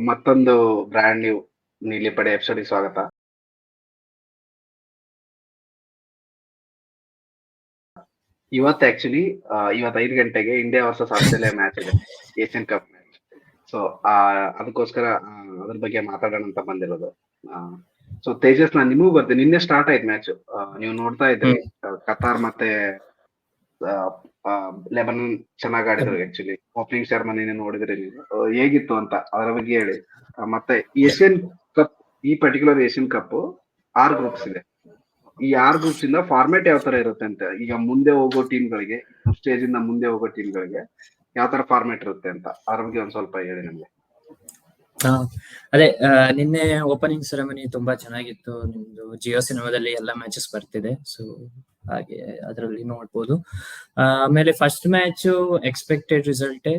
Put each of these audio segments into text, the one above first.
ಮತ್ತೊಂದು brand new ನೀಲಿ ಪಡೆ ಎಪಿಸೋಡ್ಗೆ ಸ್ವಾಗತ. ಇವತ್ತು ಆಕ್ಚುಲಿ ಇವತ್ತು 5 ಗಂಟೆಗೆ ಇಂಡಿಯಾ ವರ್ಸಸ್ ಆಸ್ಟ್ರೇಲಿಯಾ ಮ್ಯಾಚ್ ಇದೆ, ಏಷ್ಯನ್ ಕಪ್ ಮ್ಯಾಚ್. ಸೊ ಅದಕ್ಕೋಸ್ಕರ ಅದ್ರ ಬಗ್ಗೆ ಮಾತಾಡೋಣ ಅಂತ ಬಂದಿರೋದು. ಸೊ ತೇಜಸ್, ನಾನು ನಿಮಗೂ ಬರ್ತೀನಿ. ನಿನ್ನೆ ಸ್ಟಾರ್ಟ್ ಆಯ್ತು ಮ್ಯಾಚ್, ನೀವು ನೋಡ್ತಾ ಇದ್ರಿ. ಕತಾರ್ ಮತ್ತೆ ಲೆಬನನ್ ಚೆನ್ನಾಗಿ ಆಡಿದ್ರು. ಆಕ್ಚುಲಿ ಓಪನಿಂಗ್ ಸೆರೆಮನಿ ನೋಡಿದ್ರಿ ನೀವು, ಹೇಗಿತ್ತು ಅಂತ ಅದರ ಬಗ್ಗೆ ಹೇಳಿ. ಮತ್ತೆ ಏಷ್ಯನ್ ಕಪ್, ಈ ಪರ್ಟಿಕ್ಯುಲರ್ ಏಷ್ಯನ್ ಕಪ್ 6 ಗ್ರೂಪ್ಸ್ ಇದೆ. ಈ 6 ಗ್ರೂಪ್ಸ್ ಇಂದ ಫಾರ್ಮೇಟ್ ಯಾವ ತರ ಇರುತ್ತೆ ಅಂತ, ಈಗ ಮುಂದೆ ಹೋಗೋ ಟೀಮ್ಗಳಿಗೆ, ಸ್ಟೇಜ್ ಇಂದ ಮುಂದೆ ಹೋಗೋ ಟೀಮ್ಗಳಿಗೆ ಯಾವ ತರ ಫಾರ್ಮೇಟ್ ಇರುತ್ತೆ ಅಂತ ಅದ್ರ ಬಗ್ಗೆ ಒಂದ್ ಸ್ವಲ್ಪ ಹೇಳಿ ನಮ್ಗೆ. ಅದೇ ನಿನ್ನೆ ಓಪನಿಂಗ್ ಸೆರೆಮನಿ ತುಂಬಾ ಚೆನ್ನಾಗಿತ್ತು. ನಿಮ್ದು ಜಿಯೋ ಸಿನಿಮಾದಲ್ಲಿ ಎಲ್ಲ ಮ್ಯಾಚಸ್ ಬರ್ತಿದೆ, ಸೊ ಹಾಗೆ ಅದರಲ್ಲಿ ನೋಡ್ಬೋದು. ಆಮೇಲೆ first match expected result,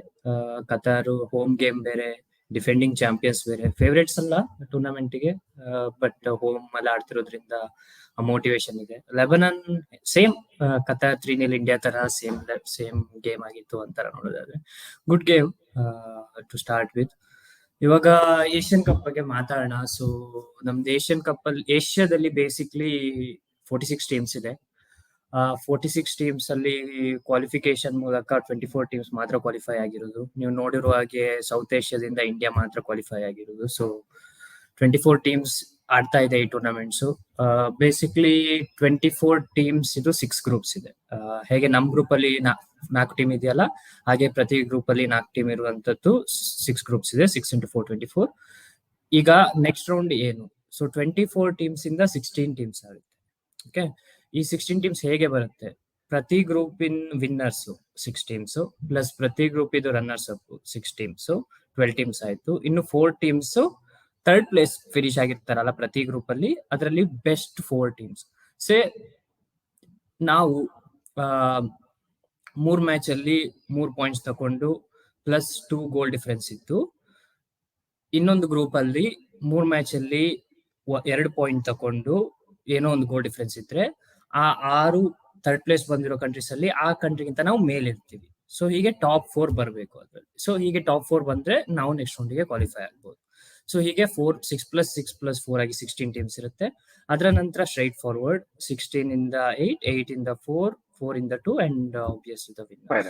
Qatar home game ಬೇರೆ, ಡಿಫೆಂಡಿಂಗ್ ಚಾಂಪಿಯನ್ಸ್ ಬೇರೆ, ಫೇವ್ರೇಟ್ಸ್ ಅಲ್ಲ ಟೂರ್ನಮೆಂಟ್ಗೆ, ಬಟ್ ಹೋಮ್ ಅಲ್ಲಿ ಆಡ್ತಿರೋದ್ರಿಂದ ಮೋಟಿವೇಶನ್ ಇದೆ. ಲೆಬನನ್ ಸೇಮ್ ಕತಾರ್ 3-0 ಇಂಡಿಯಾ ತರ ಸೇಮ್ ಗೇಮ್ ಆಗಿತ್ತು ಅಂತಾರ ನೋಡೋದಾದ್ರೆ. Good game to start with. ಇವಾಗ ಏಷ್ಯನ್ ಕಪ್ ಬಗ್ಗೆ ಮಾತಾಡೋಣ. ಸೊ ನಮ್ದು ಏಷ್ಯನ್ ಕಪ್ ಅಲ್ಲಿ, ಏಷ್ಯಾದಲ್ಲಿ ಬೇಸಿಕ್ಲಿ 46 ಟೀಮ್ಸ್ ಇದೆ. 46 ಟೀಮ್ಸ್ ಅಲ್ಲಿ ಕ್ವಾಲಿಫಿಕೇಶನ್ ಮೂಲಕ 24 ಟೀಮ್ಸ್ ಮಾತ್ರ ಕ್ವಾಲಿಫೈ ಆಗಿರೋದು. ನೀವು ನೋಡಿರುವ ಹಾಗೆ ಸೌತ್ ಏಷ್ಯಾದಿಂದ ಇಂಡಿಯಾ ಮಾತ್ರ ಕ್ವಾಲಿಫೈ ಆಗಿರೋದು. ಸೊ 24 ಟೀಮ್ಸ್ ಆಡ್ತಾ ಇದೆ ಈ ಟೂರ್ನಮೆಂಟ್ಸ್. ಬೇಸಿಕ್ಲಿ 24 ಟೀಮ್ಸ್ ಇದು 6 ಗ್ರೂಪ್ಸ್ ಇದೆ. ಹೇಗೆ ನಮ್ ಗ್ರೂಪ್ ಅಲ್ಲಿ 4 ಟೀಮ್ ಇದೆಯಲ್ಲ, ಹಾಗೆ ಪ್ರತಿ ಗ್ರೂಪ್ ಅಲ್ಲಿ 4 ಟೀಮ್ ಇರುವಂತದ್ದು 6 ಗ್ರೂಪ್ಸ್ ಇದೆ. 6 × 4 24. ಈಗ ನೆಕ್ಸ್ಟ್ ರೌಂಡ್ ಏನು? ಸೊ 24 ಟೀಮ್ಸ್ ಇಂದ 16 ಟೀಮ್ಸ್ ಆಗುತ್ತೆ. ಓಕೆ, ಈ 16 ಟೀಮ್ಸ್ ಹೇಗೆ ಬರುತ್ತೆ? ಪ್ರತಿ group in winners 6 teams plus ಪ್ರತಿ ಗ್ರೂಪ್ ಇದು ರನ್ನರ್ಸ್ ಅಪ್ 6 ಟೀಮ್ಸ್, 12 ಟೀಮ್ಸ್ ಆಯ್ತು. ಇನ್ನು 4 ಟೀಮ್ಸ್ ಥರ್ಡ್ ಪ್ಲೇಸ್ ಫಿನಿಶ್ ಆಗಿರ್ತಾರಲ್ಲ ಪ್ರತಿ ಗ್ರೂಪ್ ಅಲ್ಲಿ, ಅದರಲ್ಲಿ ಬೆಸ್ಟ್ 4 ಟೀಮ್ಸ್. ಸೇ ನಾವು 3 ಮ್ಯಾಚ್ ಅಲ್ಲಿ 3 ಪಾಯಿಂಟ್ಸ್ ತಕೊಂಡು ಪ್ಲಸ್ 2 ಗೋಲ್ ಡಿಫರೆನ್ಸ್ ಇತ್ತು. ಇನ್ನೊಂದು ಗ್ರೂಪ್ ಅಲ್ಲಿ 3 ಮ್ಯಾಚ್ ಅಲ್ಲಿ 2 ಪಾಯಿಂಟ್ ತಕೊಂಡು ಏನೋ ಒಂದು ಗೋಲ್ ಡಿಫರೆನ್ಸ್ ಇದ್ರೆ, ಆ 6 ಥರ್ಡ್ ಪ್ಲೇಸ್ ಬಂದಿರೋ ಕಂಟ್ರೀಸ್ ಅಲ್ಲಿ ಆ ಕಂಟ್ರಿಗಿಂತ ನಾವು ಮೇಲೆ ಇರ್ತೀವಿ. ಸೊ ಹೀಗೆ ಟಾಪ್ 4 ಬರಬೇಕು ಅದ್ರಲ್ಲಿ. ಸೊ ಹೀಗೆ ಟಾಪ್ 4 ಬಂದ್ರೆ ನಾವು ನೆಕ್ಸ್ಟ್ ರೌಂಡ್ಗೆ ಕ್ವಾಲಿಫೈ ಆಗ್ಬೋದು. ಸೊ ಹೀಗೆ 6+6+4 ಆಗಿ 16 ಟೀಮ್ಸ್ ಇರುತ್ತೆ. ಅದರ ನಂತರ ಸ್ಟ್ರೈಟ್ ಫಾರ್ವರ್ಡ್ 16 ಇಂದ 8, 8 ಇಂದ 4, 4 ಇಂದ 2 ಅಂಡ್ ಆಬ್ವಿಯಸ್ಲಿ ದ ವಿನ್ನರ್.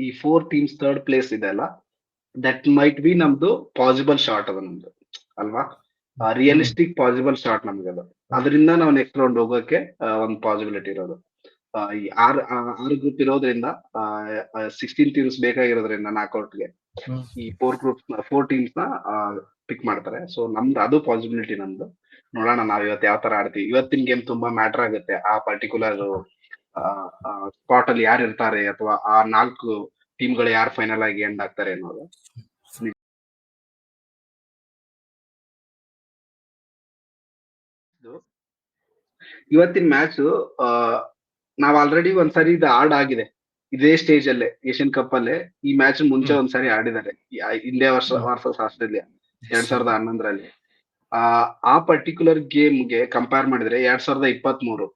ಈ 4 ಟೀಮ್ಸ್ ಥರ್ಡ್ ಪ್ಲೇಸ್ ಇದೆ ಅಲ್ಲ, ದಟ್ ಮೈಟ್ ಬಿ ನಮ್ದು ಪಾಸಿಬಲ್ ಶಾಟ್ ಅದು ನಮ್ದು ಅಲ್ವಾ, ರಿಯಲಿಸ್ಟಿಕ್ ಪಾಸಿಬಲ್ ಶಾಟ್ ನಮ್ಗೆ ಅದು. ಅದರಿಂದ ನಾವು ನೆಕ್ಸ್ಟ್ ರೌಂಡ್ ಹೋಗೋಕೆ ಒಂದು ಪಾಸಿಬಿಲಿಟಿ ಇರೋದು. ಈ 6 ಗ್ರೂಪ್ ಇರೋದ್ರಿಂದ 16 ಟೀಮ್ಸ್ ಬೇಕಾಗಿರೋದ್ರಿಂದ ನಾಕ್ಔಟ್ಗೆ ಈ 4 ಟೀಮ್ಸ್ ನ ಪಿಕ್ ಮಾಡ್ತಾರೆ. ಸೊ ನಮ್ದು ಅದು ಪಾಸಿಬಿಲಿಟಿ ನಮ್ದು. ನೋಡೋಣ ನಾವ್ ಇವತ್ತು ಯಾವ ತರ ಆಡ್ತೀವಿ. ಇವತ್ತಿನ ಗೇಮ್ ತುಂಬಾ ಮ್ಯಾಟರ್ ಆಗುತ್ತೆ. ಆ ಪರ್ಟಿಕ್ಯುಲರ್ ಸ್ಪಾಟ್ ಅಲ್ಲಿ ಯಾರು ಇರ್ತಾರೆ, ಅಥವಾ ಆ 4 ಟೀಮ್ಗಳು ಯಾರು ಫೈನಲ್ ಆಗಿ ಎಂಡ್ ಆಗ್ತಾರೆ ಅನ್ನೋದು. ಇವತ್ತಿನ ಮ್ಯಾಚ್ ನಾವ್ ಆಲ್ರೆಡಿ ಒಂದ್ಸರಿ ಇದು ಆಗಿದೆ ಇದೇ ಸ್ಟೇಜ್ ಅಲ್ಲೇ, ಏಷ್ಯನ್ ಕಪ್ ಅಲ್ಲೇ. ಈ ಮ್ಯಾಚ್ ಮುಂಚೆ ಒಂದ್ಸರಿ ಆಡಿದ್ದಾರೆ, ಇಂಡಿಯಾ ವರ್ಸಸ್ ಆಸ್ಟ್ರೇಲಿಯಾ 2011ರಲ್ಲಿ. ಆ ಪರ್ಟಿಕ್ಯುಲರ್ ಗೇಮ್ಗೆ ಕಂಪೇರ್ ಮಾಡಿದ್ರೆ 2023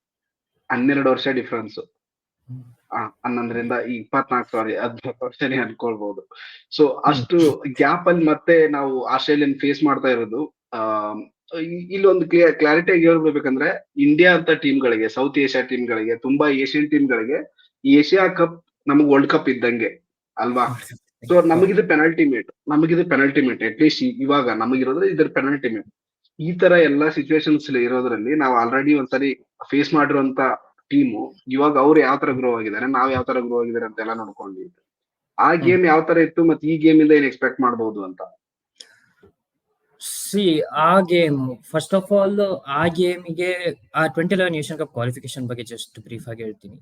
12 ವರ್ಷ ಡಿಫ್ರೆನ್ಸ್. 11ರಿಂದ 24, ಸಾರಿ 14 ವರ್ಷನೇ ಅನ್ಕೊಳ್ಬಹುದು. ಸೊ ಅಷ್ಟು ಗ್ಯಾಪ್ ಅಲ್ಲಿ ಮತ್ತೆ ನಾವು ಆಸ್ಟ್ರೇಲಿಯನ್ ಫೇಸ್ ಮಾಡ್ತಾ ಇರೋದು. ಇಲ್ಲೊಂದು ಕ್ಲಾರಿಟಿ ಆಗಿ ಹೇಳ್ಬೇಕಂದ್ರೆ, ಇಂಡಿಯಾ ಅಂತ ಟೀಮ್ಗಳಿಗೆ, ಸೌತ್ ಏಷ್ಯಾ ಟೀಮ್ಗಳಿಗೆ, ತುಂಬಾ ಏಷ್ಯನ್ ಟೀಮ್ಗಳಿಗೆ ಏಷ್ಯಾ ಕಪ್ ನಮಗ್ ವರ್ಲ್ಡ್ ಕಪ್ ಇದ್ದಂಗೆ ಅಲ್ವಾ. ಸೊ ನಮಗಿದು ಪೆನಲ್ಟಿ ಮೇಟ್ ಅಟ್ಲೀಸ್ಟ್ ಇವಾಗ ನಮಗಿರೋದ್ರೆ ಇದ್ರ ಪೆನಲ್ಟಿ ಮೇಟ್. ಈ ತರ ಎಲ್ಲಾ ಸಿಚುವೇಶನ್ಸ್ ಇರೋದ್ರಲ್ಲಿ ನಾವು ಆಲ್ರೆಡಿ ಒಂದ್ಸರಿ ಫೇಸ್ ಮಾಡಿರುವಂತ ಟೀಮು, ಇವಾಗ ಅವ್ರು ಯಾವ ತರ ಗ್ರೋ ಆಗಿದ್ದಾರೆ, ನಾವ್ ಯಾವ ತರ ಗ್ರೋ ಆಗಿದ್ದಾರೆ ಅಂತೆಲ್ಲ ನೋಡ್ಕೊಂಡ್ವಿ. ಆ ಗೇಮ್ ಯಾವ ತರ ಇತ್ತು ಮತ್ತೆ ಈ ಗೇಮ್ ಇಂದ ಏನ್ ಎಕ್ಸ್ಪೆಕ್ಟ್ ಮಾಡಬಹುದು ಅಂತ. ಆ ಗೇಮ್, ಫಸ್ಟ್ ಆಫ್ ಆಲ್ ಆ ಗೇಮಿಗೆ 2011 ಏಷ್ಯನ್ ಕಪ್ ಕ್ವಾಲಿಫಿಕೇಶನ್ ಬಗ್ಗೆ ಜಸ್ಟ್ ಬ್ರೀಫ್ ಆಗಿ ಹೇಳ್ತೀನಿ.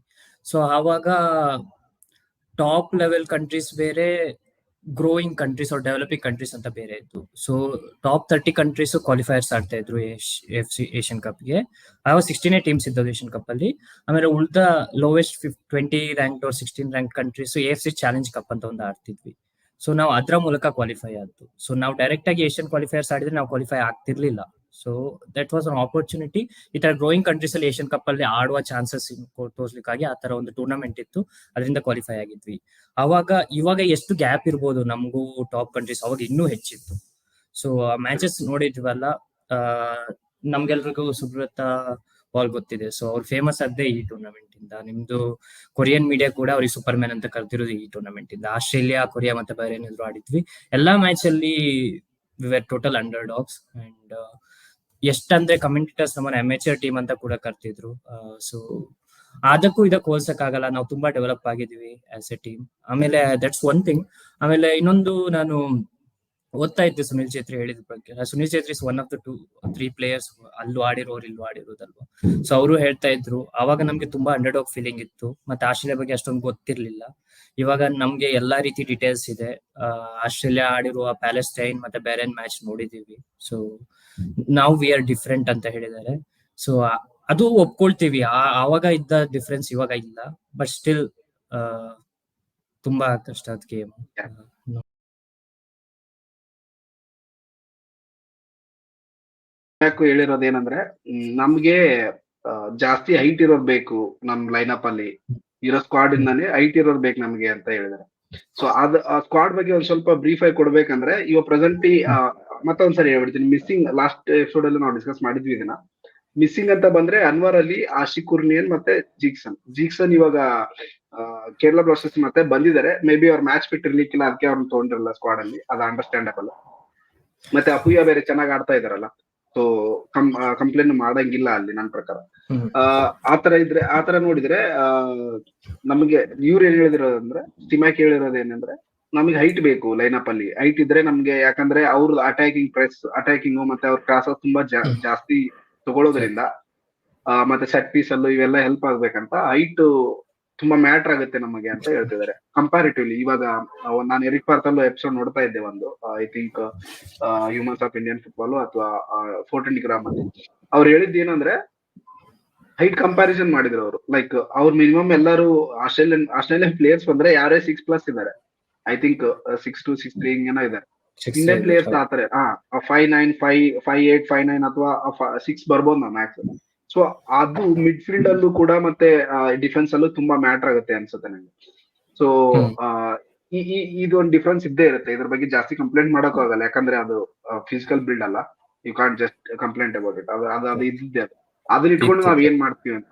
ಸೊ ಆವಾಗ ಟಾಪ್ ಲೆವೆಲ್ ಕಂಟ್ರೀಸ್ ಬೇರೆ, growing countries are developing countries ಅಂತ ಬೇರೆ ಇತ್ತು. ಸೊ ಟಾಪ್ 30 ಕಂಟ್ರೀಸ್ ಕ್ವಾಲಿಫೈರ್ಸ್ ಆಡ್ತಾ ಇದ್ರು ಏಷ್ಯನ್ ಕಪ್ಗೆ. ಆವಾಗ 16 ಟೀಮ್ಸ್ ಇದ್ದವು ಏಷ್ಯನ್ ಕಪ್ ಅಲ್ಲಿ. ಆಮೇಲೆ ಉಳಿದ lowest 20 rank or 16 rank countries AFC challenge cup ಅಂತ ಒಂದು ಆಡ್ತಿದ್ವಿ. ಸೊ ನಾವು ಅದ್ರ ಮೂಲಕ ಕ್ವಾಲಿಫೈ ಆಯ್ತು. ಸೊ ನಾವು ಡೈರೆಕ್ಟ್ ಆಗಿ ಏಷ್ಯನ್ ಕ್ವಾಲಿಫೈರ್ಸ್ ಆಡಿದ್ರೆ ನಾವು ಕ್ವಾಲಿಫೈ ಆಗ್ತಿರ್ಲಿಲ್ಲ so that was an opportunity. ಈ ತರ ಗ್ರೋಯಿಂಗ್ ಕಂಟ್ರೀಸ್ ಅಲ್ಲಿ ಏಷ್ಯನ್ ಕಪ್ ಅಲ್ಲಿ ಆಡುವ ಚಾನ್ಸಸ್ ತೋರ್ಸ್ಲಿಕ್ಕಾಗಿ ಆ ತರ ಒಂದು ಟೂರ್ನಮೆಂಟ್ ಇತ್ತು, ಅದರಿಂದ ಕ್ವಾಲಿಫೈ ಆಗಿದ್ವಿ. ಇವಾಗ ಎಷ್ಟು ಗ್ಯಾಪ್ ಇರ್ಬೋದು ನಮಗೂ ಟಾಪ್ ಕಂಟ್ರೀಸ್, ಅವಾಗ ಇನ್ನೂ ಹೆಚ್ಚಿತ್ತು. ಸೊ ಆ ಮ್ಯಾಚಸ್ ನೋಡಿದ್ವಲ್ಲ, ನಮ್ಗೆಲ್ರಿಗೂ ಸುಬ್ರತಾ ಬಾಲ್ ಗೊತ್ತಿದೆ. ಸೊ ಅವ್ರು ಫೇಮಸ್ ಆಗದೆ ಈ ಟೂರ್ನಮೆಂಟ್ ಇಂದ. ನಿಮ್ದು ಕೊರಿಯನ್ ಮೀಡಿಯಾ ಕೂಡ ಅವ್ರಿಗೆ ಸೂಪರ್ ಮ್ಯಾನ್ ಅಂತ ಕರೆದಿರೋದು ಈ ಟೂರ್ನಮೆಂಟ್ ಇಂದ. ಆಸ್ಟ್ರೇಲಿಯಾ, ಕೊರಿಯಾ ಮತ್ತೆ ಬಹರೇನ್ ಎದುರು ಆಡಿದ್ವಿ. ಎಲ್ಲಾ ಮ್ಯಾಚ್ ಅಲ್ಲಿ we are total underdogs. And ಎಷ್ಟಂದ್ರೆ ಕಮೆಂಟೇಟರ್ಸ್ ನಮ್ಮನ್ನ ಅಮೇಚರ್ ಟೀಮ್ ಅಂತ ಕೂಡ ಕರ್ತಿದ್ರು. ಸೊ ಅದಕ್ಕೂ ಇದಕ್ಕೂ ಹೋಲ್ಸಕ್ ಆಗಲ್ಲ, ನಾವು ತುಂಬಾ ಡೆವಲಪ್ ಆಗಿದೀವಿ ಆಸ್ ಎ ಟೀಮ್. ಆಮೇಲೆ ದಟ್ಸ್ ಒನ್ ಥಿಂಗ್. ಆಮೇಲೆ ಇನ್ನೊಂದು, ನಾನು ಓದ್ತಾ ಇದ್ದೆ ಸುನಿಲ್ ಛೇತ್ರಿ ಹೇಳಿದ ಬಗ್ಗೆ. Sunil Chhetri is one of the 2-3 players ಅಲ್ಲೂ ಆಡಿರೋರು ಇಲ್ಲೂ ಆಡಿರೋದಲ್ವಾ. ಸೊ ಅವರು ಹೇಳ್ತಾ ಇದ್ರು, ಅವಾಗ ನಮ್ಗೆ ತುಂಬಾ ಅಂಡರ್ ಡಾಗ್ ಫೀಲಿಂಗ್ ಇತ್ತು, ಮತ್ತೆ ಆಸ್ಟ್ರೇಲಿಯಾ ಬಗ್ಗೆ ಅಷ್ಟೊಂದು ಗೊತ್ತಿರ್ಲಿಲ್ಲ. ಇವಾಗ ನಮ್ಗೆ ಎಲ್ಲಾ ರೀತಿ ಡೀಟೇಲ್ಸ್ ಇದೆ. ಆಸ್ಟ್ರೇಲಿಯಾ ಆಡಿರುವ ಪ್ಯಾಲೆಸ್ಟೈನ್ ಮತ್ತೆ ಬೇರೆನ್ ಮ್ಯಾಚ್ ನೋಡಿದೀವಿ. ಸೊ ನಾವು ವಿ ಆರ್ ಡಿಫ್ರೆಂಟ್ ಅಂತ ಹೇಳಿದ್ದಾರೆ. ಸೊ ಅದು ಒಪ್ಕೊಳ್ತೀವಿ. ಆವಾಗ ಇದ್ದ ಡಿಫ್ರೆನ್ಸ್ ಇವಾಗ ಇಲ್ಲ, ಬಟ್ ಸ್ಟಿಲ್ ತುಂಬಾ ಕಷ್ಟ ಅದ್ ಗೇಮ್. ಯಾಕು ಹೇಳಿರೋದೇನಂದ್ರೆ, ನಮ್ಗೆ ಜಾಸ್ತಿ ಹೈಟ್ ಇರೋರ್ ಬೇಕು ನಮ್ ಲೈನಪ್ ಅಲ್ಲಿ. ಇರೋ ಸ್ಕ್ವಾಡ್ ಇಂದಾನೆ ಹೈಟ್ ಇರೋರ್ ಬೇಕು ನಮ್ಗೆ ಅಂತ ಹೇಳಿದಾರೆ. ಸೊ ಆ ಸ್ಕ್ವಾಡ್ ಬಗ್ಗೆ ಒಂದ್ ಸ್ವಲ್ಪ ಬ್ರೀಫ್ ಆಗಿ ಕೊಡ್ಬೇಕಂದ್ರೆ, ಇವಾಗ ಪ್ರೆಸೆಂಟ್ಲಿ ಮತ್ತೊಂದ್ಸರಿ ಹೇಳ್ಬಿಡ್ತೀನಿ. ಮಿಸ್ಸಿಂಗ್ ಲಾಸ್ಟ್ ಎಪಿಸೋಡ್ ಅಲ್ಲಿ ನಾವು ಡಿಸ್ಕಸ್ ಮಾಡಿದ್ವಿ ಇದನ್ನ. ಮಿಸ್ಸಿಂಗ್ ಅಂತ ಬಂದ್ರೆ ಅನ್ವರ್ ಅಲಿ, ಆಶಿಕ್ ಕುರ್ನಿಯನ್ ಮತ್ತೆ ಜೀಕ್ಸನ್ ಇವಾಗ ಕೇರಳ ಬ್ಲಾಸ್ಟರ್ಸ್ ಮತ್ತೆ ಬಂದಿದ್ದಾರೆ. ಮೇ ಬಿ ಅವ್ರ ಮ್ಯಾಚ್ ಫಿಟ್ ಇರ್ಲಿಕ್ಕಿಲ್ಲ, ಅದಕ್ಕೆ ಅವ್ರನ್ನ ತಗೊಂಡಿರಲ್ಲ ಸ್ಕ್ವಾಡ್ ಅಲ್ಲಿ, ಅದು ಅಂಡರ್ಸ್ಟ್ಯಾಂಡಬಲ್. ಮತ್ತೆ ಅಪುಯ್ಯ ಬೇರೆ ಚೆನ್ನಾಗ್ ಆಡ್ತಾ ಇದಾರಲ್ಲ, ಸೊ ಕಂಪ್ಲೇಂಟ್ ಮಾಡಂಗಿಲ್ಲ ಅಲ್ಲಿ ನನ್ನ ಪ್ರಕಾರ. ಆತರ ನೋಡಿದ್ರೆ ನಮ್ಗೆ ಇವ್ರು ಏನ್ ಹೇಳಿದಿರೋದಂದ್ರೆ, ಸ್ಟಿಮ್ಯಾಕ್ ಹೇಳಿರೋದೇನಂದ್ರೆ, ನಮಗೆ ಹೈಟ್ ಬೇಕು ಲೈನಪ್ ಅಲ್ಲಿ. ಹೈಟ್ ಇದ್ರೆ ನಮ್ಗೆ, ಯಾಕಂದ್ರೆ ಅವ್ರ ಅಟ್ಯಾಕಿಂಗ್ ಮತ್ತೆ ಅವ್ರ ಕ್ರಾಸಸ್ ತುಂಬಾ ಜಾಸ್ತಿ ತಗೊಳ್ಳೋದ್ರಿಂದ, ಮತ್ತೆ ಸೆಟ್ ಪೀಸ್ ಅಲ್ಲೂ ಇವೆಲ್ಲ ಹೆಲ್ಪ್ ಆಗ್ಬೇಕಂತ ಹೈಟ್ ತುಂಬಾ ಮ್ಯಾಟರ್ ಆಗುತ್ತೆ ನಮಗೆ ಅಂತ ಹೇಳ್ತಿದ್ದಾರೆ. ಕಂಪ್ಯಾರಿಟಿವ್ಲಿ ಇವಾಗ ನಾನು ಎರಿಕ್ ಪಾರ್ಥಲ್ಲೂ ಎಪಿಸೋಡ್ ನೋಡ್ತಾ ಇದ್ದೆ ಒಂದು, I think humans of Indian football ಅಥವಾ 420 ಗ್ರಾಮ್ ಅಲ್ಲಿ. ಅವ್ರು ಹೇಳಿದ್ ಏನಂದ್ರೆ, ಹೈಟ್ ಕಂಪ್ಯಾರಿಸನ್ ಮಾಡಿದ್ರು ಅವರು. ಲೈಕ್ ಅವ್ರು ಮಿನಿಮಮ್ ಎಲ್ಲರೂ ಆಸ್ಟ್ರೇಲಿಯನ್ ಪ್ಲೇಯರ್ಸ್ ಬಂದ್ರೆ ಯಾರೇ 6+ ಇದಾರೆ. ಐ ಥಿಂಕ್ 6'2", 6'3" ಹಿಂಗೇನೋ ಇದಾರೆ. ಇಂಡಿಯನ್ ಪ್ಲೇಯರ್ಸ್ ಆತಾರೆ 5'9", 5'8", 5'9" ಅಥವಾ 6 ಬರ್ಬೋದು ನಾವು ಮ್ಯಾಕ್ಸ್. ಸೊ ಅದು ಮಿಡ್ ಫೀಲ್ಡ್ ಅಲ್ಲೂ ಕೂಡ ಮತ್ತೆ ಡಿಫೆನ್ಸ್ ಅಲ್ಲೂ ತುಂಬಾ ಮ್ಯಾಟರ್ ಆಗುತ್ತೆ ಅನ್ಸುತ್ತೆ ನಂಗೆ. ಸೊ ಇದೊಂದು ಡಿಫ್ರೆನ್ಸ್ ಇದ್ದೇ ಇರುತ್ತೆ. ಇದ್ರ ಬಗ್ಗೆ ಜಾಸ್ತಿ ಕಂಪ್ಲೇಂಟ್ ಮಾಡಕ್ ಆಗಲ್ಲ, ಯಾಕಂದ್ರೆ ಅದು ಫಿಸಿಕಲ್ ಬಿಲ್ಡ್ ಅಲ್ಲ. You can't just complaint about it. ಅದು ಇದ್ದಿದ್ದೆ ಅದನ್ನ ಇಟ್ಕೊಂಡು ನಾವ್ ಏನ್ ಮಾಡ್ತೀವಿ ಅಂತ.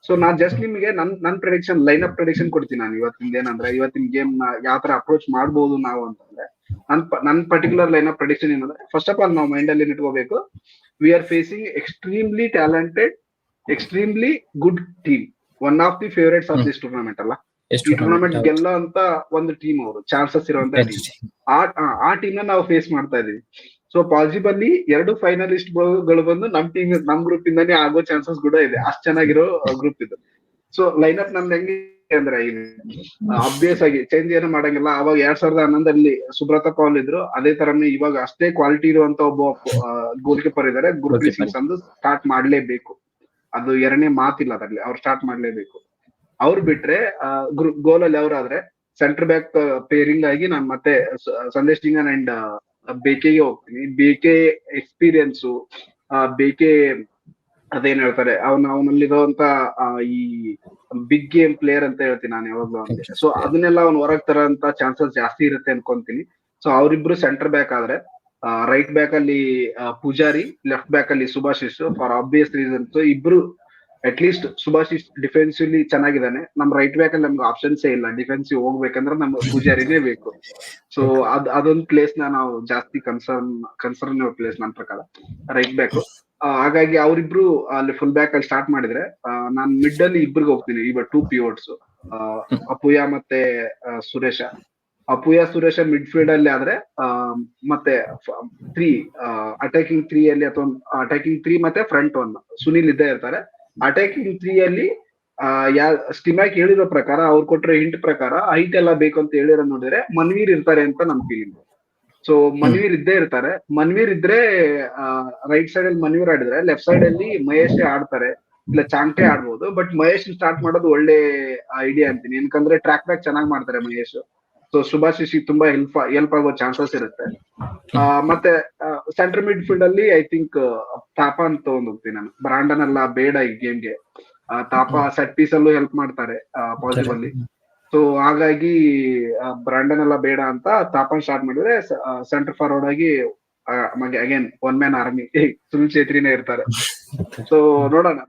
ಸೊ ನಾನ್ ಜಸ್ಟ್ ನಿಮ್ಗೆ ನನ್ ಪ್ರೆಡಿಕ್ಷನ್, ಲೈನ್ ಅಪ್ ಪ್ರೆಡಿಕ್ಷನ್ ಕೊಡ್ತೀನಿ ನಾನು ಇವತ್ತಿಂದ. ಏನಂದ್ರೆ, ಇವತ್ತಿನ ಗೇಮ್ ನ ಯಾವ ತರ ಅಪ್ರೋಚ್ ಮಾಡ್ಬೋದು ನಾವು ಅಂತಂದ್ರೆ, ನನ್ ಪರ್ಟಿಕ್ಯುಲರ್ ಲೈನ್ ಅಪ್ ಪ್ರೆಡಿಕ್ಷನ್ ಏನಂದ್ರೆ, ಫಸ್ಟ್ ಆಫ್ ಆಲ್ ನಾವು ಮೈಂಡ್ ಅಲ್ಲಿ ಇಟ್ಕೋಬೇಕು, we are facing extremely talented, extremely good team. One of the favourites of this tournament ಅಲ್ಲ, ಈ ಟೂರ್ನಮೆಂಟ್ ಗೆಲ್ಲ ಅಂತ ಒಂದು ಟೀಮ್, ಅವರು ಚಾನ್ಸಸ್ ಇರುವಂತ ಟೀಮ್. ಆ ಟೀಮ್ ನ ನಾವು ಫೇಸ್ ಮಾಡ್ತಾ ಇದೀವಿ. ಸೊ ಪಾಸಿಬಲಿ 2 ಫೈನಲಿಸ್ಟ್ ಗಳು ಬಂದು ನಮ್ ಗ್ರೂಪ್ ಇಂದಾನೇ ಆಗೋ ಚಾನ್ಸಸ್ ಕೂಡ ಇದೆ. ಅಷ್ಟ್ ಚೆನ್ನಾಗಿರೋ ಗ್ರೂಪ್ ಇದು. ಸೊ ಲೈನ್ ಅಪ್ ನಮ್ದು ಹೆಂಗೆ ಅಂದ್ರೆ, ಅಬ್ವಿಯಸ್ ಆಗಿ ಚೇಂಜ್ ಏನೋ ಮಾಡಂಗಿಲ್ಲ. ಅವಾಗ 2011 ಸುಬ್ರತಾ ಪೌಲ್ ಇದ್ರು, ಅದೇ ತರನೇ ಇವಾಗ ಅಷ್ಟೇ ಕ್ವಾಲಿಟಿ ಇರುವಂತ ಒಬ್ಬ ಗೋಲ್ ಕೀಪರ್ ಇದಾರೆ. ಗುರ್ಪ್ರೀತ್ ಸಿಂಗ್ ಸಂಧು ಸ್ಟಾರ್ಟ್ ಮಾಡ್ಲೇಬೇಕು, ಅದು ಎರಡನೇ ಮಾತಿಲ್ಲ ಅದ್ರಲ್ಲಿ, ಅವ್ರು ಸ್ಟಾರ್ಟ್ ಮಾಡ್ಲೇಬೇಕು. ಅವ್ರು ಬಿಟ್ರೆ ಗೋಲ್ ಅಲ್ಲಿ ಅವ್ರಾದ್ರೆ ಸೆಂಟರ್ ಬ್ಯಾಕ್ ಪೇರಿಂಗ್ ಆಗಿ ನಾನು ಮತ್ತೆ ಸಂದೇಶ್ ಡಿಂಗನ್ ಅಂಡ್ ಬೇಕೆಗೆ ಹೋಗ್ತೀನಿ. ಬೇಕೆ ಎಕ್ಸ್ಪೀರಿಯನ್ಸು, ಬೇಕೆ ಅದೇನ್ ಹೇಳ್ತಾರೆ, ಅವನಲ್ಲಿರುವಂತ ಈ ಬಿಗ್ ಗೇಮ್ ಪ್ಲೇಯರ್ ಅಂತ ಹೇಳ್ತೀನಿ ನಾನು ಯಾವಾಗ್ಲೂ ಅವನಿಗೆ. ಸೊ ಅದನ್ನೆಲ್ಲ ಅವ್ನು ಹೊರಗ್ ತರೋಂತ ಚಾನ್ಸಸ್ ಜಾಸ್ತಿ ಇರುತ್ತೆ ಅನ್ಕೊಂತೀನಿ. ಸೊ ಅವ್ರಿಬ್ರು ಸೆಂಟರ್ ಬ್ಯಾಕ್ ಆದ್ರೆ, ರೈಟ್ ಬ್ಯಾಕ್ ಅಲ್ಲಿ ಪೂಜಾರಿ, ಲೆಫ್ಟ್ ಬ್ಯಾಕ್ ಅಲ್ಲಿ ಸುಭಾಶಿಶ್, ಫಾರ್ ಆಬ್ವಿಯಸ್ ರೀಸನ್ಸ್. ಇಬ್ರು ಅಟ್ ಲೀಸ್ಟ್ ಸುಭಾಶಿಶ್ ಡಿಫೆನ್ಸಿವ್ಲಿ ಚೆನ್ನಾಗಿದ್ದಾನೆ. ನಮ್ ರೈಟ್ ಬ್ಯಾಕ್ ಅಲ್ಲಿ ನಮ್ಗೆ ಆಪ್ಷನ್ಸೇ ಇಲ್ಲ. ಡಿಫೆನ್ಸಿವ್ ಹೋಗ್ಬೇಕಂದ್ರೆ ನಮ್ ಪೂಜಾರಿನೇ ಬೇಕು. ಸೊ ಅದೊಂದು ಪ್ಲೇಸ್ ನ ನಾವು ಜಾಸ್ತಿ ಕನ್ಸರ್ನ್ ಪ್ಲೇಸ್ ನನ್ನ ಪ್ರಕಾರ, ರೈಟ್ ಬ್ಯಾಕ್. ಹಾಗಾಗಿ ಅವ್ರಿಬ್ರು ಅಲ್ಲಿ ಫುಲ್ ಬ್ಯಾಕ್ ಅಲ್ಲಿ ಸ್ಟಾರ್ಟ್ ಮಾಡಿದ್ರೆ, ನಾನ್ ಮಿಡ್ ಅಲ್ಲಿ ಇಬ್ರಿಗೆ ಹೋಗ್ತೀನಿ. ಇವಾಗ 2 ಪಿವೋಟ್ಸ್, ಅಪುಯ್ಯ ಮತ್ತೆ ಸುರೇಶ. ಅಪುಯ್ಯ ಸುರೇಶ ಮಿಡ್ ಫೀಲ್ಡ್ ಅಲ್ಲಿ ಆದ್ರೆ, ಮತ್ತೆ 3 ಅಟ್ಯಾಕಿಂಗ್ 3 ಅಲ್ಲಿ, ಅಥವಾ ಅಟ್ಯಾಕಿಂಗ್ 3 ಮತ್ತೆ ಫ್ರಂಟ್ 1 ಸುನಿಲ್ ಇದ್ದೇ ಇರ್ತಾರೆ. ಅಟ್ಯಾಕಿಂಗ್ 3 ಅಲ್ಲಿ ಸ್ಟಿಮ್ಯಾಕ್ ಹೇಳಿರೋ ಪ್ರಕಾರ, ಅವ್ರು ಕೊಟ್ಟಿರೋ ಹಿಂಟ್ ಪ್ರಕಾರ ಹೈಟ್ ಎಲ್ಲ ಬೇಕು ಅಂತ ಹೇಳಿರೋ ನೋಡಿದ್ರೆ ಮನ್ವೀರ್ ಇರ್ತಾರೆ ಅಂತ ನಮ್ ಫೀಲಿಂಗ್. ಸೊ ಮನ್ವೀರ್ ಇದ್ದೇ ಇರ್ತಾರೆ. ಮನ್ವೀರ್ ಇದ್ರೆ ರೈಟ್ ಸೈಡ್ ಅಲ್ಲಿ ಮನ್ವೀರ್ ಆಡಿದ್ರೆ, ಲೆಫ್ಟ್ ಸೈಡ್ ಅಲ್ಲಿ ಮಹೇಶ್ ಆಡ್ತಾರೆ, ಇಲ್ಲ ಚಾಂಟೆ ಆಡ್ಬೋದು. ಬಟ್ ಮಹೇಶ್ ಸ್ಟಾರ್ಟ್ ಮಾಡೋದು ಒಳ್ಳೆ ಐಡಿಯಾ ಅಂತೀನಿ, ಯಾಕಂದ್ರೆ ಟ್ರ್ಯಾಕ್ ಬ್ಯಾಕ್ ಚೆನ್ನಾಗಿ ಮಾಡ್ತಾರೆ ಮಹೇಶ್. ಸೊ ಸುಭಾಶಿಶ್ ತುಂಬಾ ಹೆಲ್ಪ್ ಆಗೋ ಚಾನ್ಸಸ್ ಇರುತ್ತೆ. ಮತ್ತೆ ಸೆಂಟರ್ ಮಿಡ್ ಫೀಲ್ಡ್ ಅಲ್ಲಿ ಐ ಥಿಂಕ್ ತಾಪ ಅಂತ ತಗೊಂಡ್ ಹೋಗ್ತೀನಿ ನಾನು. ಬ್ರಾಂಡನ್ ಎಲ್ಲ ಬೇಡ ಈ ಗೇಮ್ಗೆ. ತಾಪ ಸೆಟ್ ಪೀಸ್ ಅಲ್ಲೂ ಹೆಲ್ಪ್ ಮಾಡ್ತಾರೆ ಪಾಸಿಬಲಿ. ಸೊ ಹಾಗಾಗಿ ಬ್ರಾಂಡನ್ ಎಲ್ಲ ಬೇಡ ಅಂತ ತಾಪನ್ ಸ್ಟಾರ್ಟ್ ಮಾಡಿದ್ರೆ ಸೆಂಟರ್ ಫಾರ್ವರ್ಡ್ ಆಗಿ again one man army Sunil ಛೇತ್ರಿನೇ ಇರ್ತಾರೆ. ಸೊ ನೋಡೋಣ.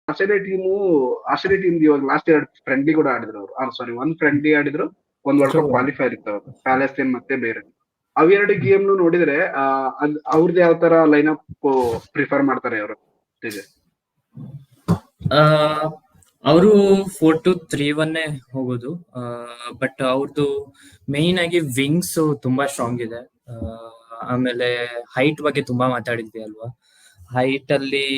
ಆಸ್ಟ್ರೇಲಿಯಾ ಟೀಮ್ ಇವಾಗ ಲಾಸ್ಟ್ 2 ಫ್ರೆಂಡ್ಲಿ ಕೂಡ ಆಡಿದ್ರು ಅವರು. ಸಾರಿ, 1 ಫ್ರೆಂಡ್ಲಿ ಆಡಿದ್ರು, 1 ವರ್ಲ್ಡ್ ಕಪ್ ಕ್ವಾಲಿಫೈರ್ ಇತ್ತು ಅವರು, ಪ್ಯಾಲೆಸ್ತೇನ್ ಮತ್ತೆ ಬೇರೆ. ಅವೆರಡು ಗೇಮ್ ನೋಡಿದ್ರೆ ಅವ್ರದ್ದು ಯಾವ ತರ ಲೈನ್ ಅಪ್ ಪ್ರಿಫರ್ ಮಾಡ್ತಾರೆ ಅವರು? ಅವರು 4-2-3-1 ಹೋಗೋದು. ಬಟ್ ಅವ್ರದ್ದು ಮೇನ್ ಆಗಿ ವಿಂಗ್ಸ್ ತುಂಬಾ ಸ್ಟ್ರಾಂಗ್ ಇದೆ. ಆಮೇಲೆ ಹೈಟ್ ಬಗ್ಗೆ ತುಂಬಾ ಮಾತಾಡಿದ್ವಿ ಅಲ್ವಾ. ಹೈಟ್ ಅಲ್ಲಿ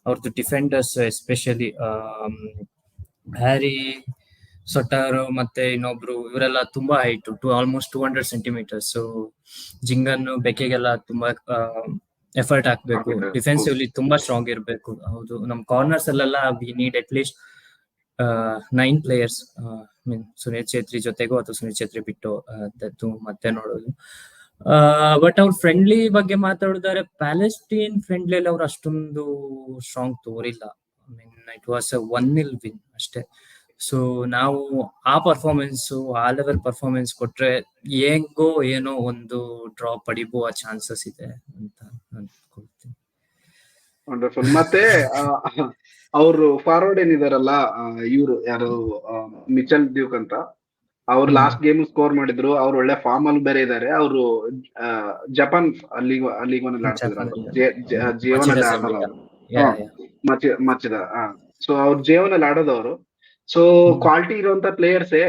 ಅವ್ರದ್ದು ಡಿಫೆಂಡರ್ಸ್ ಎಸ್ಪೆಷಲಿ ಹ್ಯಾರಿ ಸೊಟಾರೋ ಮತ್ತೆ ಇನ್ನೊಬ್ರು, ಇವರೆಲ್ಲ ತುಂಬಾ ಹೈಟ್, ಆಲ್ಮೋಸ್ಟ್ 200 ಸೆಂಟಿಮೀಟರ್ಸ್. ಜಿಂಗನ್ ಬೆಕೆಗೆಲ್ಲ ತುಂಬಾ ಎಫರ್ಟ್ ಹಾಕ್ಬೇಕು. ಡಿಫೆನ್ಸಿವ್ಲಿ ತುಂಬಾ ಸ್ಟ್ರಾಂಗ್ ಇರ್ಬೇಕು. ಹೌದು, ನಮ್ ಕಾರ್ನರ್ಸ್ ಅಲ್ಲೆಲ್ಲ we need at least 9 players. Mean Sunil Chhetri ಜೊತೆಗೂ ಅಥವಾ ಸುನಿಲ್ ಛೇತ್ರಿ ಬಿಟ್ಟು ಮತ್ತೆ ನೋಡೋದು. ಬಟ್ ಅವ್ರ ಫ್ರೆಂಡ್ಲಿ ಬಗ್ಗೆ ಮಾತಾಡಿದರೆ ಪ್ಯಾಲೆಸ್ಟೀನ್ ಫ್ರೆಂಡ್ಲಿ ಅವ್ರು ಅಷ್ಟೊಂದು ಸ್ಟ್ರಾಂಗ್ ತೋರಿಲ್ಲ. ಇಟ್ ವಾಸ್ 1-0 ವಿನ್ ಅಷ್ಟೇ. ಸೊ ನಾವು ಆ ಪರ್ಫಾರ್ಮೆನ್ಸ್, ಆ ಲೆವೆಲ್ ಪರ್ಫಾರ್ಮೆನ್ಸ್ ಕೊಟ್ರೆ ಹೇಗೋ ಏನೋ ಒಂದು ಡ್ರಾ ಪಡಿಬೋ ಚಾನ್ಸಸ್ ಇದೆ ಅಂತ ಅನ್ಕೊಳ್ತೀನಿ. ವಂಡರ್ಫುಲ್. ಮತ್ತೆ ಅವರು ಫಾರ್ವರ್ಡ್ ಏನಿದಾರಲ್ಲ, ಇವರು ಯಾರು, ಮಿಚೆಲ್ ಡ್ಯೂಕ್ ಅಂತ, ಅವ್ರು ಲಾಸ್ಟ್ ಗೇಮ್ ಸ್ಕೋರ್ ಮಾಡಿದ್ರು. ಅವ್ರು ಒಳ್ಳೆ ಫಾರ್ಮ್ ಅಲ್ಲಿ ಬೇರೆ ಇದಾರೆ. ಅವರು ಜಪಾನ್ ಲೀಗ್ ಆಡ್ತಿದ್ರು, ಜೀವನಲ್ಲಿ ಆಡಲ್ಲ ಮಚ್ಚಿದ. ಸೊ ಅವ್ರ ಜೀವನಲ್ಲಿ ಆಡೋದವ್ರು. ಸೊ ಕ್ವಾಲಿಟಿ ಇರುವಂತ ಪ್ಲೇಯರ್ಸೇ.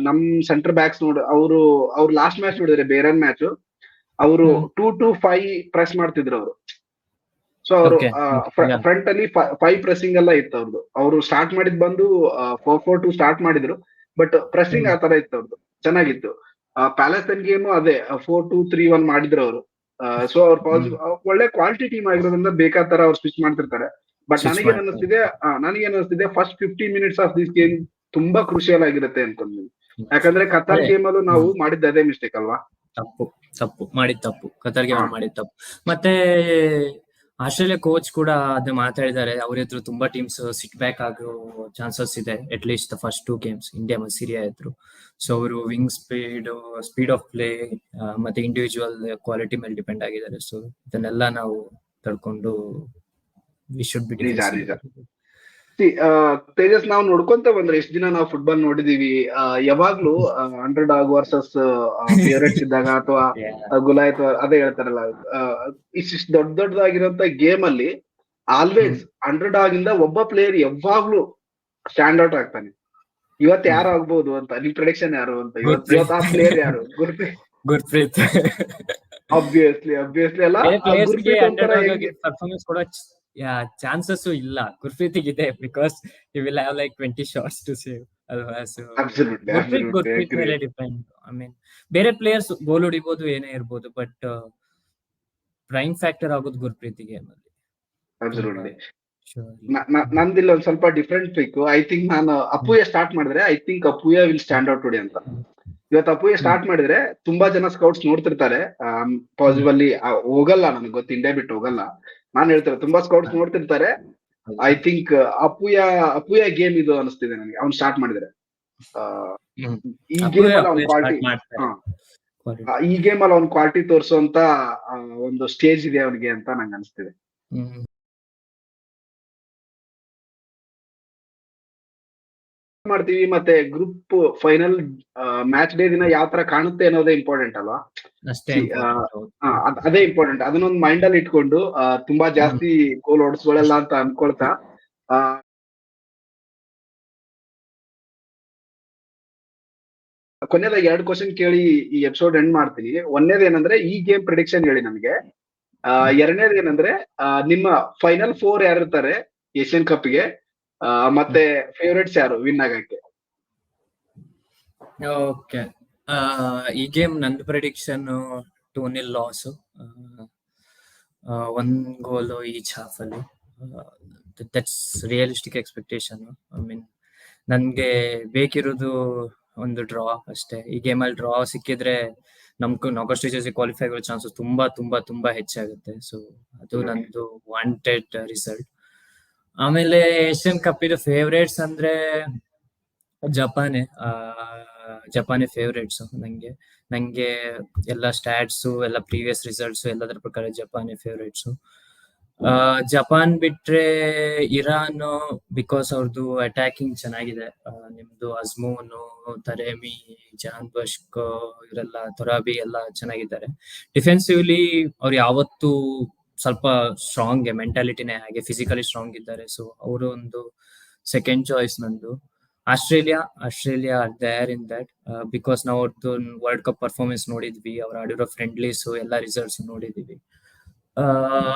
ನಮ್ ಸೆಂಟರ್ ಬ್ಯಾಕ್ಸ್ ಅವ್ರು ಲಾಸ್ಟ್ ಮ್ಯಾಚ್ ನೋಡಿದ್ರೆ ಬೇರೆ ಮ್ಯಾಚ್, ಅವರು 2-5 ಪ್ರೆಸ್ ಮಾಡ್ತಿದ್ರು ಅವರು. ಸೊ ಅವರು ಫ್ರಂಟ್ ಅಲ್ಲಿ 5 ಪ್ರೆಸ್ಸಿಂಗ್ ಎಲ್ಲ ಇತ್ತು ಅವ್ರದ್ದು. ಅವರು ಸ್ಟಾರ್ಟ್ ಮಾಡಿದ್ ಬಂದು 4-4-2 ಸ್ಟಾರ್ಟ್ ಮಾಡಿದ್ರು, ಬಟ್ ಪ್ರೆಸ್ಸಿಂಗ್ ಆ ತರ ಇತ್ತು ಅವ್ರದ್ದು, ಚೆನ್ನಾಗಿತ್ತು. ಪ್ಯಾಲೆಸ್ತೇನ್ ಗೇಮ್ ಅದೇ 4-2-3-1 ಮಾಡಿದ್ರು ಅವರು. ಸೊ ಅವ್ರ ಒಳ್ಳೆ ಕ್ವಾಲಿಟಿ ಟೀಮ್ ಆಗಿರೋದ್ರಿಂದ ಬೇಕಾದ ತರ ಅವ್ರು ಸ್ವಿಚ್ ಮಾಡ್ತಿರ್ತಾರೆ. ಬಟ್ ನನಗೇನ್ ಅನ್ನಿಸ್ತಿದೆ first 15 minutes of this game ತುಂಬಾ ಕ್ರೂಷಿಯಲ್ ಆಗಿರುತ್ತೆ ಅನ್ಕೊಂಡ್ತೀನಿ. ಯಾಕಂದ್ರೆ ಕತಾರ್ ಗೇಮ್ ಅಲ್ಲೂ ನಾವು ಮಾಡಿದ್ದ ಅದೇ ಮಿಸ್ಟೇಕ್ ಅಲ್ವಾ. ಕತಾರ್ ಗೇಮ್ ಮಾಡಿದ ತಪ್ಪು. ಮತ್ತೆ ಆಸ್ಟ್ರೇಲಿಯಾ ಕೋಚ್ ಕೂಡ ಅದೇ ಮಾತಾಡಿದ್ದಾರೆ, ಅವ್ರ ಎದುರು ತುಂಬಾ ಟೀಮ್ಸ್ ಸಿಟ್ ಬ್ಯಾಕ್ ಆಗೋ ಚಾನ್ಸಸ್ ಇದೆ, at least the first 2 games India ಮತ್ತು ಸಿರಿಯಾ ಎದುರು. ಸೊ ಅವರು ವಿಂಗ್ ಸ್ಪೀಡ್ ಆಫ್ ಪ್ಲೇ ಮತ್ತೆ ಇಂಡಿವಿಜುವಲ್ ಕ್ವಾಲಿಟಿ ಮೇಲೆ ಡಿಪೆಂಡ್ ಆಗಿದ್ದಾರೆ. ಸೊ ಇದನ್ನೆಲ್ಲ ನಾವು ತಡ್ಕೊಂಡು ವಿ ಶುಡ್ ಬಿ ತೇಜಸ್, ನಾವು ನೋಡ್ಕೊಂತ ಬಂದ್ರೆ ಎಷ್ಟು ದಿನ ನಾವು ಫುಟ್ಬಾಲ್ ನೋಡಿದೀವಿ, ಯಾವಾಗ್ಲೂ ಅಂಡರ್ ಡಾಗ್ ವರ್ಸಸ್ ಫೇವರೇಟ್ಸ್ ಇದ್ದಾಗ ಅಥವಾ ಗುಲಾಯತ್ ಅದೇ ಹೇಳ್ತಾರಲ್ಲ, ಇಷ್ಟಿಷ್ಟು ದೊಡ್ಡದಾಗಿರೋಂತ ಗೇಮ್ ಅಲ್ಲಿ ಆಲ್ವೇಸ್ ಅಂಡರ್ ಡಾಗ್ ಇಂದ ಒಬ್ಬ ಪ್ಲೇಯರ್ ಯಾವಾಗ್ಲೂ ಸ್ಟ್ಯಾಂಡ್ ಔಟ್ ಆಗ್ತಾನೆ. ಇವತ್ತು ಯಾರು ಆಗ್ಬಹುದು ಅಂತ ನಿಮ್ ಪ್ರೆಡಿಕ್ಷನ್ ಯಾರು ಅಂತ? ಇವತ್ತು ಆ ಪ್ಲೇಯರ್ ಯಾರು? ಗುರ್ಪ್ರೀತ್. ಅಬ್ವಿಯಸ್ಲಿ ಅಲ್ಲ, ಗುರ್ಪ್ರೀತ್ ಒಂಥರ ಪರ್ಫಾರ್ಮೆನ್ಸ್ ಕೂಡ ಚಾನ್ಸಸ್ ಇಲ್ಲ ಗುರ್ಪ್ರೀತಿಗೆ ಇದೆ, because he will have like 20 shots to save ಅಲ್ವಾ. ಸೊ ಗುರ್ಪ್ರೀತ್ ಮೇಲೆ ಡಿಪೆಂಡ್. ಐ ಮೀನ್ ಬೇರೆ ಪ್ಲೇಯರ್ಸ್ ಗೋಲ್ ಹೊಡಿಬಹುದು, ಏನೇ ಇರ್ಬೋದು, ಬಟ್ ಪ್ರೈಮ್ ಫ್ಯಾಕ್ಟರ್ ಆಗೋದು ಗುರ್ಪ್ರೀತಿಗೆ. ನಂದಿಲ್ಲ ಒಂದ್ ಸ್ವಲ್ಪ ಡಿಫ್ರೆಂಟ್ ಟ್ರಿಕ್. ಐ ಥಿಂಕ್ ನಾನು ಅಪ್ಪುಯ ಸ್ಟಾರ್ಟ್ ಮಾಡಿದ್ರೆ I think Apuia will stand out today ಅಂತ. ಇವತ್ತು ಅಪ್ಪುಯ ಸ್ಟಾರ್ಟ್ ಮಾಡಿದ್ರೆ ತುಂಬಾ ಜನ ಸ್ಕೌಟ್ಸ್ ನೋಡ್ತಿರ್ತಾರೆ. ಪಾಸಿಬಲಿ ಹೋಗಲ್ಲ, ನನಗೆ ಗೊತ್ತು, ಇಂಡಿಯಾ ಬಿಟ್ಟು ಹೋಗಲ್ಲ. ನಾನ್ ಹೇಳ್ತಾರೆ ತುಂಬಾ ಸ್ಕೌಟ್ಸ್ ನೋಡ್ತಿರ್ತಾರೆ. ಐ ಥಿಂಕ್ ಅಪ್ಪುಯ ಗೇಮ್ ಇದು ಅನಿಸ್ತಿದೆ ನನಗೆ, ಅವ್ನು ಸ್ಟಾರ್ಟ್ ಮಾಡಿದ್ರೆ. ಈ ಗೇಮ್ ಅಲ್ಲಿ ಅವ್ನ ಕ್ವಾಲಿಟಿ ಈ ಗೇಮ್ ಅಲ್ಲಿ ಅವ್ನ ಕ್ವಾಲಿಟಿ ತೋರಿಸುವಂತ ಒಂದು ಸ್ಟೇಜ್ ಇದೆ ಅವನಿಗೆ ಅಂತ ನಂಗೆ ಅನಿಸ್ತಿದೆ. ಮಾಡ್ತೀವಿ ಮತ್ತೆ ಗ್ರೂಪ್ ಫೈನಲ್ ಮ್ಯಾಚ್ ಡೇ ದಿನ ಯಾವ ತರ ಕಾಣುತ್ತೆ ಅನ್ನೋದೇ ಇಂಪಾರ್ಟೆಂಟ್ ಅಲ್ವಾ. ಅದೇ ಇಂಪಾರ್ಟೆಂಟ್. ಅದನ್ನೊಂದು ಮೈಂಡ್ ಅಲ್ಲಿ ಇಟ್ಕೊಂಡು ತುಂಬಾ ಜಾಸ್ತಿ ಗೋಲ್ ಹೊಡ್ಸ್ಕೊಳ್ಳಲ್ಲ ಅಂತ ಅನ್ಕೊಳ್ತಾ ಕೊನೆಯದಾಗ 2 ಕ್ವಶನ್ ಕೇಳಿ ಈ ಎಪಿಸೋಡ್ ಎಂಡ್ ಮಾಡ್ತೀನಿ. ಒಂದೇದೇನಂದ್ರೆ ಈ ಗೇಮ್ ಪ್ರಿಡಿಕ್ಷನ್ ಹೇಳಿ ನಮ್ಗೆ. ಎರಡನೇದು ಏನಂದ್ರೆ ನಿಮ್ಮ ಫೈನಲ್ 4 ಯಾರು ಇರ್ತಾರೆ ಏಷ್ಯನ್ ಕಪ್ ಗೆ, ಮತ್ತೆ ಫೇವರೇಟ್ಸ್ ಯಾರು ವಿನ್ ಆಗಕ್ಕೆ? ಓಕೆ, ಈ ಗೇಮ್ ನಂದು ಪ್ರೆಡಿಕ್ಷನ್ 2-0 ಲಾಸ್, 1 ಗೋಲ್ ಈಚ್ ಹಾಫ್ ಅಲ್ಲಿ. That's realistic expectation. I mean ನನ್ಗೆ ಬೇಕಿರೋದು ಒಂದು ಡ್ರಾ ಅಷ್ಟೇ. ಈ ಗೇಮಲ್ಲಿ ಡ್ರಾ ಸಿಕ್ಕಿದ್ರೆ ನಮ್ಗೂ ನಾಕೌಟ್ ಸ್ಟೇಜಸ್ ಕ್ವಾಲಿಫೈ ಆಗೋ ಚಾನ್ಸಸ್ ತುಂಬಾ ತುಂಬಾ ತುಂಬಾ ಹೆಚ್ಚಾಗುತ್ತೆ. ಸೊ ಅದು ನಂದು ವಾಂಟೆಡ್ ರಿಸಲ್ಟ್. ಆಮೇಲೆ ಏಷ್ಯನ್ ಕಪ್ ಇದು ಫೇವ್ರೇಟ್ಸ್ ಅಂದ್ರೆ ಜಪಾನೇ ಫೇವ್ರೇಟ್ಸ್ ನಂಗೆ ಎಲ್ಲ ಸ್ಟ್ಯಾಟ್ಸ್ ಎಲ್ಲ ಪ್ರೀವಿಯಸ್ ರಿಸಲ್ಟ್ಸ್ ಎಲ್ಲದರ ಪ್ರಕಾರ ಜಪಾನೇ ಫೇವ್ರೇಟ್ಸ್. ಜಪಾನ್ ಬಿಟ್ರೆ ಇರಾನ್, ಬಿಕಾಸ್ ಅವ್ರದ್ದು ಅಟ್ಯಾಕಿಂಗ್ ಚೆನ್ನಾಗಿದೆ. ನಿಮ್ದು ಅಜ್ಮೂನು, ತರೇಮಿ, ಜಾನ್ ಬಶ್ಕ್ ಇವರೆಲ್ಲ, ತೊರಾಬಿ ಎಲ್ಲ ಚೆನ್ನಾಗಿದ್ದಾರೆ. ಡಿಫೆನ್ಸಿವ್ಲಿ ಅವ್ರು ಯಾವತ್ತೂ ಸ್ವಲ್ಪ ಸ್ಟ್ರಾಂಗ್, ಮೆಂಟಾಲಿಟಿನೇ ಹಾಗೆ, ಫಿಸಿಕಲಿ ಸ್ಟ್ರಾಂಗ್ ಇದ್ದಾರೆ. ಸೊ ಅವರು ಒಂದು ಸೆಕೆಂಡ್ ಚಾಯ್ಸ್ ನಂದು. Australia there in that, because ನಾವು ಅವ್ರದ್ದು ವರ್ಲ್ಡ್ ಕಪ್ ಪರ್ಫಾರ್ಮೆನ್ಸ್ ನೋಡಿದ್ವಿ, ಅವ್ರು ಆಡಿರೋ ಫ್ರೆಂಡ್ಲೀಸ್ ಎಲ್ಲ ರಿಸಲ್ಟ್ಸ್ ನೋಡಿದೀವಿ.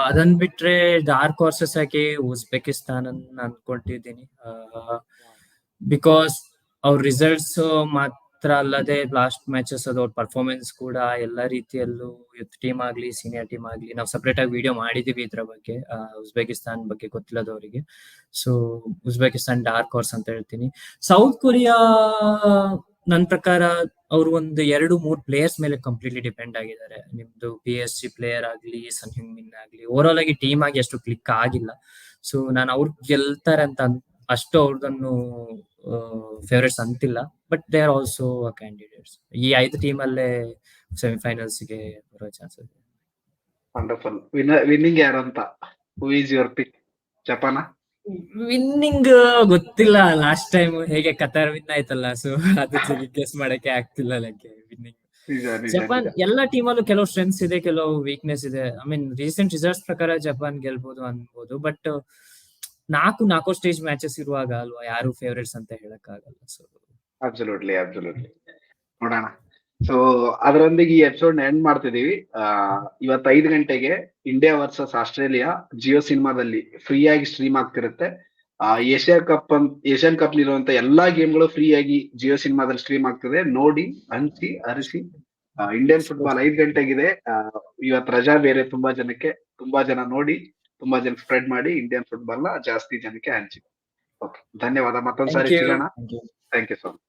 ಅದನ್ ಬಿಟ್ರೆ ಡಾರ್ಕ್ ಹಾರ್ಸಸ್ ಆಗಿ ಉಜ್ಬೇಕಿಸ್ತಾನ್ ಅನ್ಕೊಂಡಿದ್ದೀನಿ. ಬಿಕಾಸ್ ಅವ್ರ ರಿಸಲ್ಟ್ಸ್ ಮಾತ್ರ ಅಲ್ಲದೆ ಲಾಸ್ಟ್ ಮ್ಯಾಚಸ್ ಅದು ಅವ್ರ ಪರ್ಫಾರ್ಮೆನ್ಸ್ ಕೂಡ ಎಲ್ಲ ರೀತಿಯಲ್ಲೂ, ಯೂತ್ ಟೀಮ್ ಆಗ್ಲಿ ಸೀನಿಯರ್ ಟೀಮ್ ಆಗ್ಲಿ, ನಾವು ಸಪರೇಟ್ ಆಗಿ ವಿಡಿಯೋ ಮಾಡಿದೀವಿ ಇದ್ರ ಬಗ್ಗೆ, ಉಜ್ಬೇಕಿಸ್ತಾನ್ ಬಗ್ಗೆ ಗೊತ್ತಿಲ್ಲದವರಿಗೆ. ಸೊ ಉಜ್ಬೇಕಿಸ್ತಾನ್ ಡಾರ್ಕ್ ಹಾರ್ಸ್ ಅಂತ ಹೇಳ್ತೀನಿ. ಸೌತ್ ಕೊರಿಯಾ ನನ್ನ ಪ್ರಕಾರ ಅವರು ಒಂದು 2-3 ಪ್ಲೇಯರ್ಸ್ ಮೇಲೆ ಕಂಪ್ಲೀಟ್ಲಿ ಡಿಪೆಂಡ್ ಆಗಿದ್ದಾರೆ. ನಿಮ್ದು PSG ಪ್ಲೇಯರ್ ಆಗ್ಲಿ, ಸನ್ ಹ್ಯೂಮಿನ್ ಆಗ್ಲಿ, ಓವರ್ ಆಲ್ ಆಗಿ ಟೀಮ್ ಆಗಿ ಅಷ್ಟು ಕ್ಲಿಕ್ ಆಗಿಲ್ಲ. ಸೊ ನಾನು ಅವ್ರು ಗೆಲ್ತಾರೆ ಅಂತ ಅಷ್ಟು ಅವ್ರದನ್ನು ಫೇವ್ರೇಟ್ಸ್ ಅಂತಿಲ್ಲ. But they are also candidates. ಈ 5 ಟೀಮ್ ಅಲ್ಲೇ ಸೆಮಿಫೈನಲ್ಸ್ ಗೆ ಬರೋ ಚಾನ್ಸಸ್. ವಂಡರ್ಫುಲ್. ವಿನ್ನಿಂಗ್ ಯಾರು ಅಂತ? Who is your pick? Japan? Winning ಗೊತ್ತಿಲ್ಲ. ಲಾಸ್ಟ್ ಟೈಮ್ ಹೇಗೆ ಕತಾರ್ ವಿನ್ ಆಯ್ತಲ್ಲ, ಸೊ ಅದು ಗೆಸ್ ಮಾಡಕ್ಕೆ ಆಗ್ತಿಲ್ಲ. ವಿನ್ನಿಂಗ್ ಜಪಾನ್ ಎಲ್ಲ ಟೀಮಲ್ಲೂ ಕೆಲವು ಸ್ಟ್ರೆಂತ್ಸ್ ಇದೆ, ಕೆಲವು ವೀಕ್ನೆಸ್ ಇದೆ. ಐ ಮೀನ್ ರೀಸೆಂಟ್ ರಿಸಲ್ಟ್ಸ್ ಪ್ರಕಾರ ಜಪಾನ್ ಗೆಲ್ಬಹುದು ಅನ್ಬೋದು. ಬಟ್ 4 ನಾಕೌಟ್ ಸ್ಟೇಜ್ ಮ್ಯಾಚಸ್ ಇರುವಾಗ ಅಲ್ವಾ ಯಾರು ಫೇವರೇಟ್ಸ್ ಅಂತ ಹೇಳಕ್ ಆಗಲ್ಲ. ಸೊ ಅಬ್ಸಲ್ಯೂಟ್ಲಿ ನೋಡೋಣ. ಸೊ ಅದರೊಂದಿಗೆ ಈ ಎಪಿಸೋಡ್ ಎಂಡ್ ಮಾಡ್ತಿದೀವಿ. ಇವತ್ತು 5 ಗಂಟೆಗೆ ಇಂಡಿಯಾ ವರ್ಸಸ್ ಆಸ್ಟ್ರೇಲಿಯಾ ಜಿಯೋ ಸಿನಿಮಾದಲ್ಲಿ ಫ್ರೀ ಆಗಿ ಸ್ಟ್ರೀಮ್ ಆಗ್ತಿರುತ್ತೆ. ಏಷ್ಯನ್ ಕಪ್ ಇರುವಂತ ಎಲ್ಲಾ ಗೇಮ್ಗಳು ಫ್ರೀ ಆಗಿ ಜಿಯೋ ಸಿನಿಮಾದಲ್ಲಿ ಸ್ಟ್ರೀಮ್ ಆಗ್ತದೆ. ನೋಡಿ, ಹಂಚಿ, ಅರಿಸಿ. Indian football 5 ಗಂಟೆಗಿದೆ. ಇವತ್ತು ರಜಾ ಬೇರೆ ತುಂಬಾ ಜನಕ್ಕೆ. ತುಂಬಾ ಜನ ನೋಡಿ, ತುಂಬಾ ಜನ ಸ್ಪ್ರೆಡ್ ಮಾಡಿ ಇಂಡಿಯನ್ ಫುಟ್ಬಾಲ್ ನ ಜಾಸ್ತಿ ಜನಕ್ಕೆ ಹಂಚಿ. ಓಕೆ, ಧನ್ಯವಾದ. ಮತ್ತೊಂದ್ಸಾರಿ ಸಿಗೋಣ. Thank you so much.